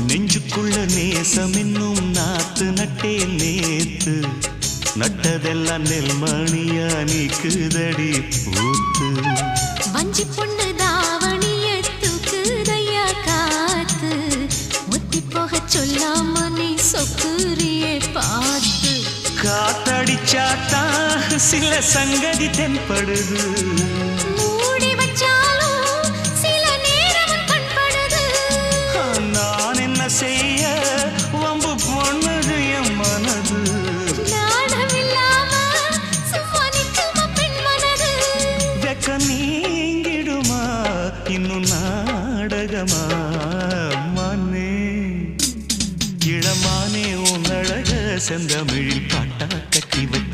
நெஞ்சுக்குள்ள நேசம் என்னும் நாத்து நட்டே நேத்து நட்டதெல்லாம் நெல்மணியா நீக்குதடி பூத்து வஞ்சி பொண்ணு தாவணிய தூக்குதையா காத்து முத்தி போக சொல்லாம நீ சொக்குரியே பார்த்து காத்தடிச்சாத்தா சில சங்கதி தென்படுது மூடி வச்சாலும் சில நேரம் கண்படுது நான் என்ன செய்ய வம்பு பொண்ணுது என் மனது நாணம் இல்லாம சும்மா நிற்குமா பெண் மனது வெக்க நீங்கிடுமா இன்னும் நாடகமா மனே இளமானே உன் அழக செந்தமிழில் பாட்டா கட்டி வைக்க